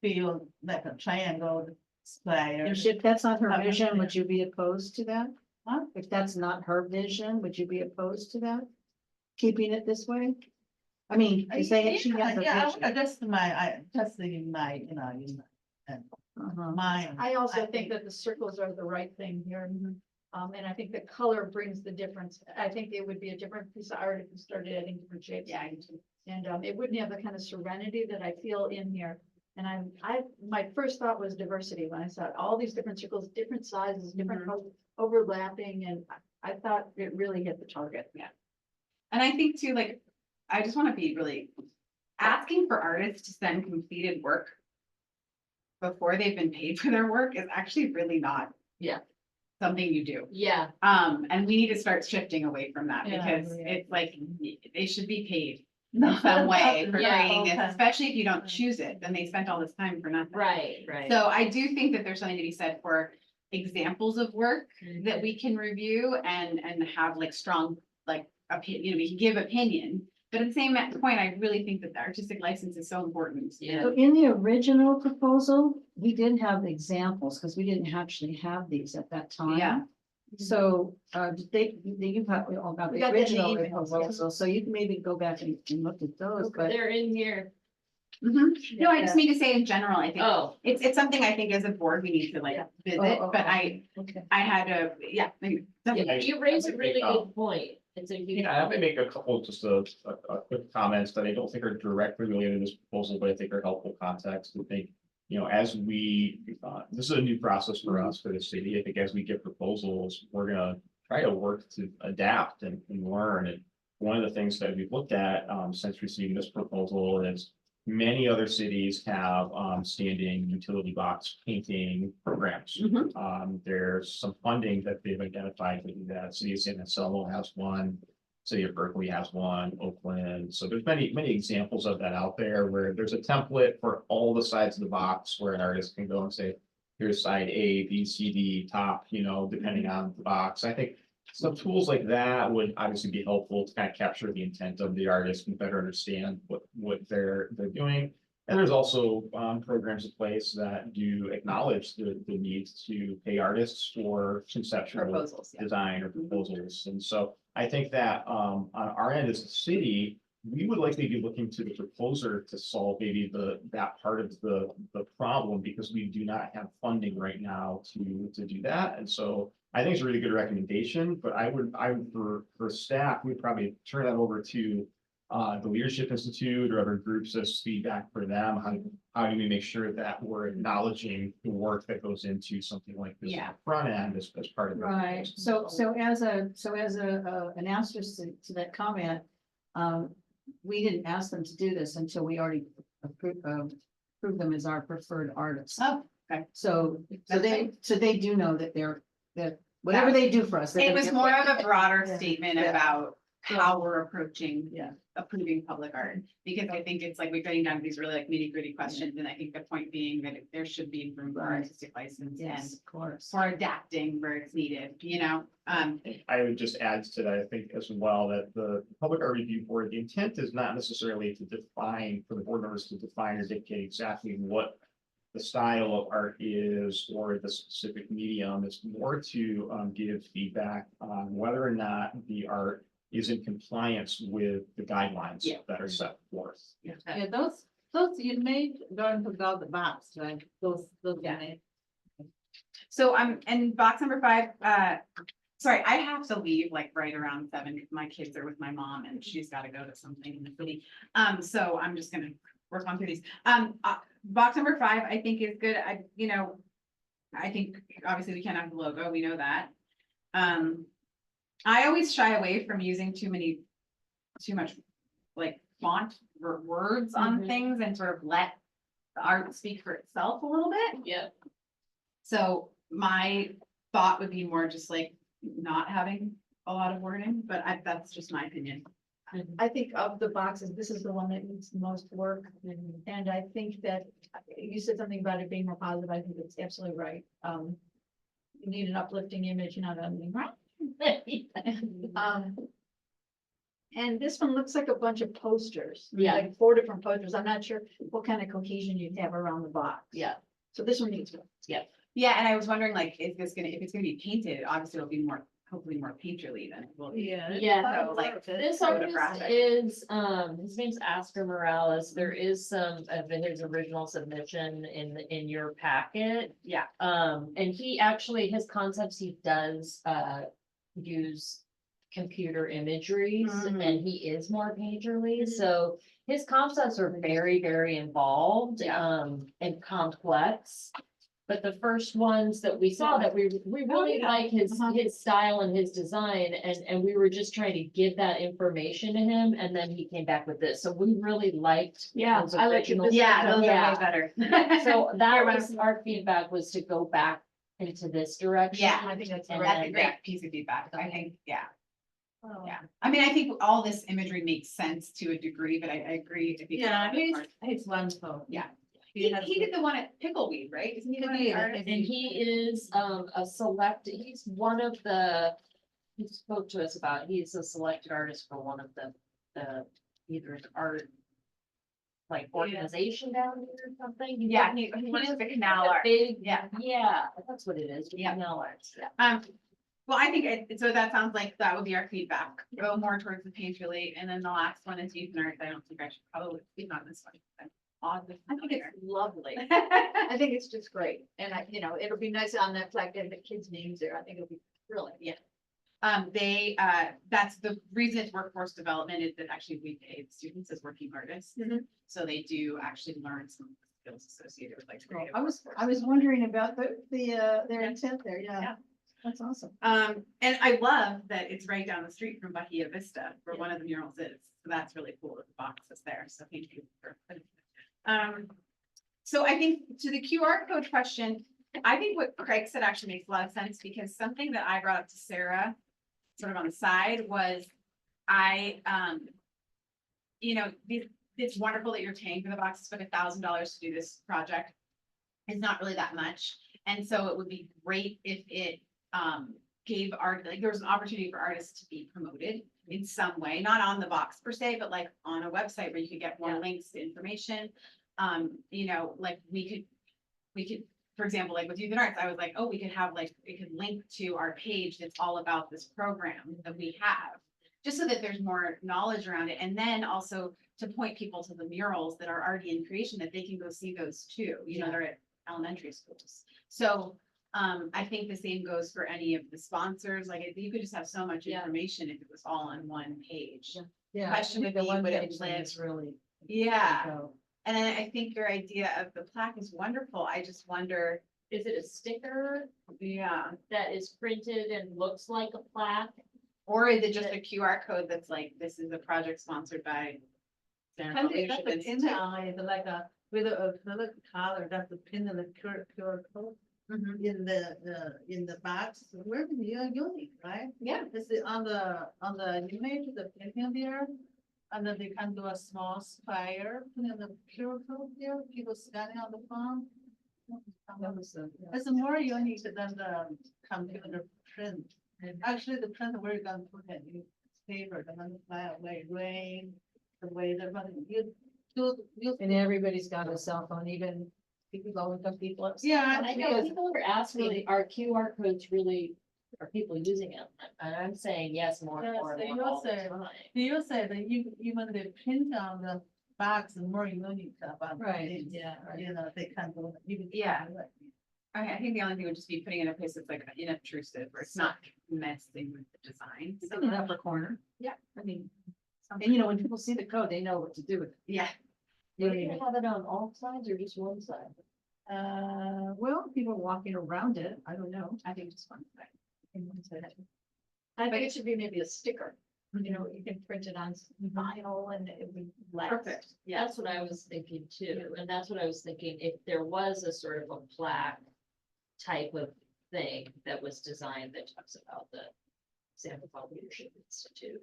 feel like a triangle square. And if that's not her Uh, vision, yeah. would you be opposed to that? Huh? If that's not her vision, would you be opposed to that? Keeping it this way? I mean, you say she has a Yeah, vision. just just in my, in Uh-huh. mind. I also think that the circles are the right thing here. And I think the color brings the difference. I think it would be a different piece of art if you started adding different shapes. Yeah, I do. And it wouldn't have the kind of serenity that I feel in here. And my first thought was diversity when I saw all these different circles, different sizes, different colors overlapping, and I thought it really hit the target. And I think too, like, I just want to be really asking for artists to send completed work before they've been paid for their work is actually really not. Yeah. Something you do. Yeah, And we need to start shifting away from that Yeah, because yeah. it's like, they should be paid some way for Yeah, creating this, okay. especially if you don't choose it, then they spent all this time for nothing. right, right. So I do think that there's something to be said for examples of work Mhm. that we can review and have like strong, like, opinion, we can give opinion. But at the same point, I really think that the artistic license is so important. Yeah. So in the original proposal, we did have examples, because we didn't actually have these at that time. Yeah. So, you probably all got We the got that in the original emails, yeah. proposal, so you can maybe go back and look at those, but. They're in here. Mhm. No, I just mean to say in general, I think Oh, it's something I think as a board, we need to like Yeah. visit, Oh, but okay. Okay. I had a, yeah. maybe- yeah, you raise a really Yeah. good point. It's a huge. Yeah, I may make a couple, just a quick comments that I don't think are directly related to this proposal, but I think are helpful context. I think, as we, this is a new process for us, for the city. I think as we get proposals, we're gonna try to work to adapt and learn. And one of the things that we've looked at, since receiving this proposal is many other cities have, standing utility box painting programs. Mhm. There's some funding that they've identified to do that. City of San Anselmo has one. City of Berkeley has one, Oakland. So there's many examples of that out there where there's a template for all the sides of the box where an artist can go and say, here's side A, B, C, D, top, depending on the box. I think some tools like that would obviously be helpful to kind of capture the intent of the artist and better understand what they're doing. And there's also programs in place that do acknowledge the need to pay artists for conceptual Proposals, yeah. design or proposals. And so I think that on our end as a city, we would likely be looking to the proposer to solve maybe that part of the problem, because we do not have funding right now to do that. And so I think it's a really good recommendation, but I would for staff, we'd probably turn that over to the Leadership Institute or other groups as feedback for them. How do we make sure that we're acknowledging the work that goes into something like this? Yeah. Front end as part of. the Right, proposal. so as an answer to that comment, we didn't ask them to do this until we already approved them as our preferred artists. Oh, okay. So That's they do know that whatever they do for us. they're It gonna was get more paid. of a broader Yeah. statement Yeah. about how we're approaching Yeah. approving public art. Because I think it's like we're getting down to these really like nitty gritty questions, and I think the point being that there should be room for Right. artistic license Yes, and of course. for adapting where it's needed, I would just add to that, I think as well, that the Public Art Review Board, the intent is not necessarily to define, for the board members to define or dictate exactly what the style of art is or the specific medium. It's more to give feedback on whether or not the art is in compliance with the guidelines Yeah. that are set forth. Yeah, those you made going to go the box, right? Those you Yeah. made. So I'm in box number 5, sorry, I have to leave like right around 7 because my kids are with my mom and she's got to go to something in the city. So I'm just gonna work on through these. Box number 5, I think is good. I think obviously we can't have the logo, we know that. I always shy away from using too much like font or words on Mhm. things and sort of let the art speak for itself a little bit. Yeah. So my thought would be more just like not having a lot of wording, but that's just my opinion. I think of the boxes, this is the one that needs the most work. And I think that you said something about it being more positive. I think it's absolutely right. You need an uplifting image, not a, and this one looks like a bunch of posters. Yeah. Like 4 different posters. I'm not sure what kind of cohesion you'd have around the box. Yeah. So this one needs work. Yeah, and I was wondering like, if it's gonna be painted, obviously it'll be more, hopefully more painterly than it will be. Yeah. So like, This artist photographic. is, his name's Oscar Morales. There is some of his original submission in your packet. Yeah. And he actually, his concepts, he does, use computer imageries Mhm. and he is more painterly, so his concepts are very, very involved, and complex. But the first ones that we saw that we really yeah. like his style and his design, and we were just trying to give that information to him, and then he came back with this, so we really liked. Yeah, those I like it. original This is Yeah, the- those are Yeah. way better. So that You're was, our feedback was to go back into this direction. Yeah, I think that's And That's a then- great piece of feedback, I think, yeah, Oh. yeah. I mean, I think all this imagery makes sense to a degree, but I agree. if you go Yeah, a bit more- he's wonderful. Yeah. He did the one at Pickleweed, right? Isn't he the one He at did, artist? And he is, he's one of the, he spoke to us about, he's a selected artist for one of the, either an art. Like organization down here or something. Yeah, he was the canal art. Big, Yeah. yeah, that's what it is, Yeah. canal arts, yeah. Well, I think so that sounds like that would be our feedback. Go more towards the painterly, and then the last one is youth and arts. I don't think I should probably speak on this one. I'm oddly I think it's familiar. lovely. I think it's just great. And it'll be nice on that flag to have the kids' names there. I think it'll be brilliant. Yeah. That's the reason it's workforce development is that actually we pay the students as working artists. Mhm. So they do actually learn some skills associated with like. creative I was wondering about their intent there. Yeah. Yeah. That's awesome. And I love that it's right down the street from Bahia Vista, where one of the murals is. So that's really cool that the box is there. So thank you for putting it. So I think to the QR code question, I think what Craig said actually makes a lot of sense because something that I brought up to Sarah, sort of on the side, was it's wonderful that you're paying for the boxes, but $1,000 to do this project is not really that much. And so it would be great if it gave art, like there was an opportunity for artists to be promoted in some way, not on the box per se, but like on a website where you could get more links to information. Like we could, for example, like with Youth and Arts, I was like, oh, we could have like, it could link to our page that's all about this program that we have. Just so that there's more knowledge around it. And then also to point people to the murals that are already in creation, that they can go see those too, they're at elementary schools. So I think the same goes for any of the sponsors, like you could just have so much information if it was all on one page. Yeah. Question would be, would it live? Really. Yeah, and then I think your idea of the plaque is wonderful. I just wonder, Is it a sticker yeah, that is printed and looks like a plaque? or is it just a QR code that's like, this is a project sponsored by. I think that's the pin is like with a acrylic color, that's the pin and the QR code Mhm. in the box. Where is unique, right? Yeah. This is on the image, the painting there. And then they can do a small spire, put in the QR code there, people scanning on the phone. It's more unique than the computer print. Actually, the print where you're gonna put it, you paper, the gonna fly away, rain, the way they're gonna, you. And everybody's got a cell phone, even people go with the people. Yeah. I know people are asking, are QR codes really, are people using them? And I'm saying yes, more and Yes, more they and more all the use it. time. You said that even the print on the box is more unique about. the Right, things. yeah, right. They can't do it. You can Yeah. do it. I think the only thing would just be putting it in a place that's like inobtrusive, where it's not messing with the design. It's So in the upper corner. Yeah. I mean, and when people see the code, they know what to do with it. yeah, Do you have it on all sides or just one side? Well, people walking around it, I don't know. I think just one side. I think it should be maybe a sticker, you know, you can print it on vinyl and it would last. Perfect. Yeah. That's what I was thinking too, and that's what I was thinking, if there was a sort of a plaque type of thing that was designed that talks about the Santa Fe Leadership Institute.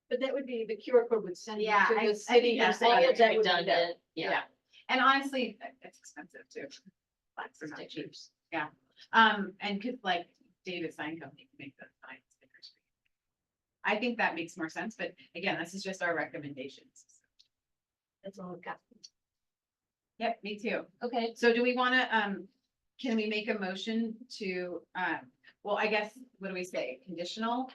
But that would be, the QR code would send you Yeah, to I the think city. that's and all better. of that would be Redundant, yeah. Yeah. And honestly, it's expensive too. Plaques are not cheap. Stickers. And cause like David Sign Company can make those sign stickers. For you. I think that makes more sense, but again, this is just our recommendations. That's all I've got. Yep, me too. Okay, So do we wanna, can we make a motion to, well, I guess, what do we say, conditional?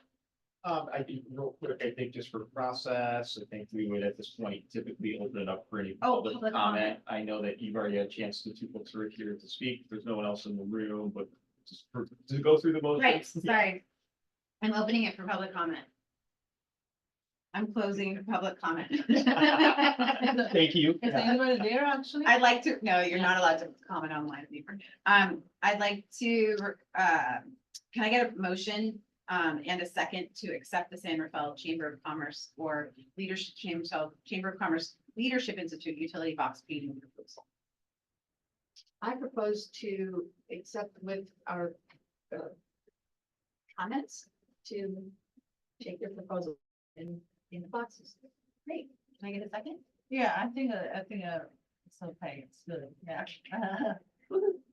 I think real quick, I think just for process, I think we would at this point typically open it up for any Oh, public public comment. I know that you've already had a chance to, two folks who are here to speak. There's no one else in the room, but just to go through the motion. Right, sorry. I'm opening it for public comment. I'm closing the public comment. Thank you. Is anybody there actually? I'd like to, no, you're not allowed to comment online anymore. I'd like to, can I get a motion, and a second to accept the San Rafael Chamber of Commerce or Leadership Chamber of Commerce Leadership Institute Utility Box Painting proposal? I propose to accept with our comments to take their proposal in the boxes. Great. Can I get a second? Yeah, I think it's okay, it's good, yeah.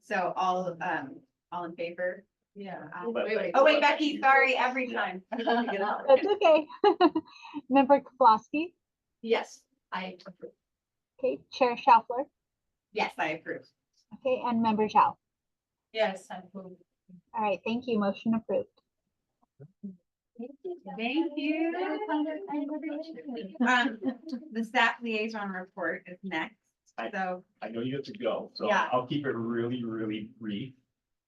So all in favor? Yeah. Oh, wait, Becky, sorry, every time. Get out. That's okay. Member Kowalski, Yes, I approve. okay, Chair Schaffler, Yes, I approve. okay, and Member Zhao. Yes, I approve. All right, thank you. Motion approved. Thank you. The staff liaison report is next, so. I know you have to go, so Yeah. I'll keep it really, really brief.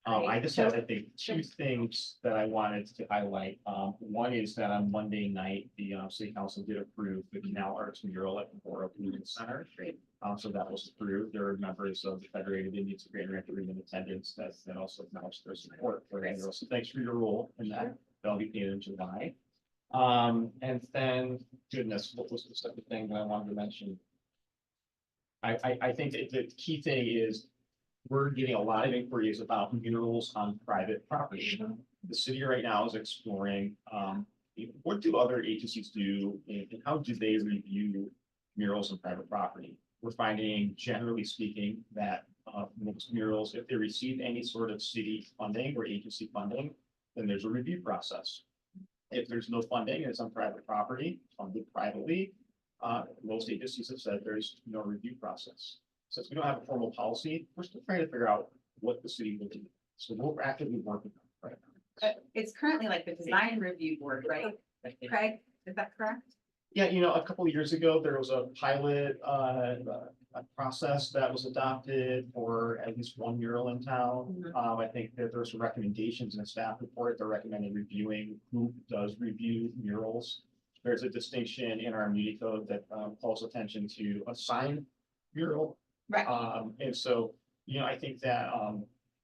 I Great. just have, I think, two things that I wanted to highlight. One is that on Monday night, the city council did approve the Canal Arts mural at the Borough Community Center. Great. So that was approved. There are members of the Federated Indians of Greater Anchorage in attendance that also acknowledged their support for the mural. So thanks for your role in that. That'll be paid in July. And then, goodness, what was the second thing that I wanted to mention? I think that the key thing is we're getting a lot of inquiries about murals on private property. The city right now is exploring, what do other agencies do and how do they review murals on private property? We're finding, generally speaking, that most murals, if they receive any sort of city funding or agency funding, then there's a review process. If there's no funding, it's on private property, funded privately, most agencies have said there's no review process. Since we don't have a formal policy, we're still trying to figure out what the city will do. So we're actively working on it right now. It's currently like the design review board, right? Craig, is that correct? Yeah, a couple of years ago, there was a pilot a process that was adopted for at least one mural in town. Mhm. I think that there's some recommendations in a staff report. They're recommending reviewing who does review murals. There's a distinction in our community code that calls attention to a sign mural. Right. And so, I think that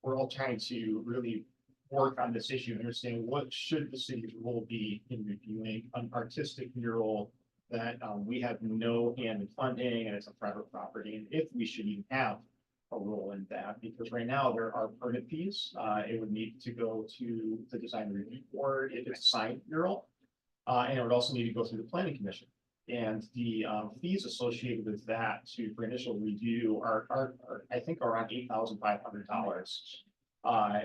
we're all trying to really work on this issue and understand what should the city's role be in reviewing an artistic mural that we have no hand in funding and it's a private property, and if we should even have a role in that, because right now there are permit fees. It would need to go to the design review board if it's a signed mural. And it would also need to go through the planning commission. And the fees associated with that for initial review are I think around $8,500.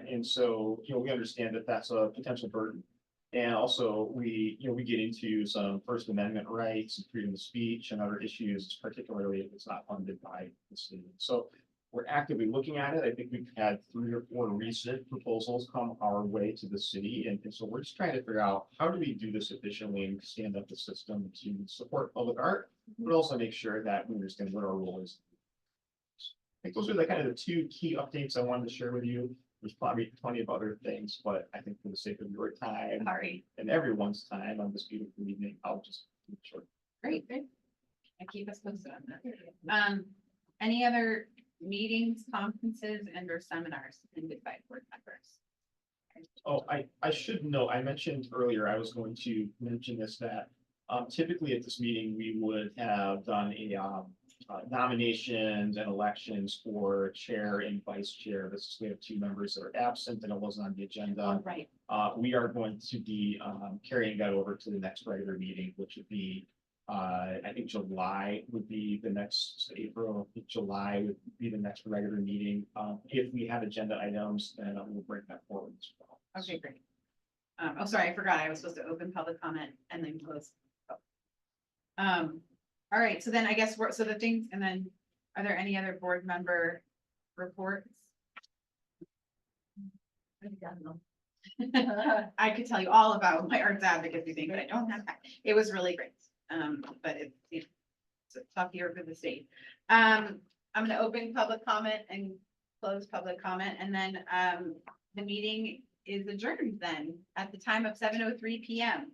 And so, we understand that that's a potential burden. And also we get into some First Amendment rights and freedom of speech and other issues, particularly if it's not funded by the city. So we're actively looking at it. I think we've had 3 or 4 recent proposals come our way to the city. And so we're just trying to figure out how do we do this efficiently and stand up the system to support public art, but also make sure that we understand what our role is. I think those are the kind of the 2 key updates I wanted to share with you. There's probably plenty of other things, but I think for the sake of your time Sorry. and everyone's time on this beautiful evening, I'll just keep it short. Great. I keep us posted on that. Any other meetings, conferences, and or seminars attended by board members? Oh, I should know, I mentioned earlier, I was going to mention this, that typically at this meeting, we would have done a nominations and elections for chair and vice chair. This is, we have two members that are absent and it wasn't on the agenda. Right. We are going to be carrying that over to the next regular meeting, which would be, I think July would be the next, April, July would be the next regular meeting. If we have agenda items, then we'll bring that forward as well. Okay, great. Oh, sorry, I forgot I was supposed to open public comment and then close. All right, so then I guess so the things, and then are there any other board member reports? I could tell you all about my arts advocacy thing, but I don't have time. It was really great. But it's a tough year for the state. I'm gonna open public comment and close public comment, and then the meeting is adjourned then at the time of 7:03 PM.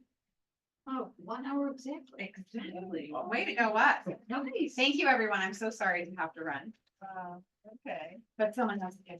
Oh, 1 hour exactly. Exactly. Way to go, us. Nice. Thank you, everyone. I'm so sorry to have to run, Okay. but someone has to get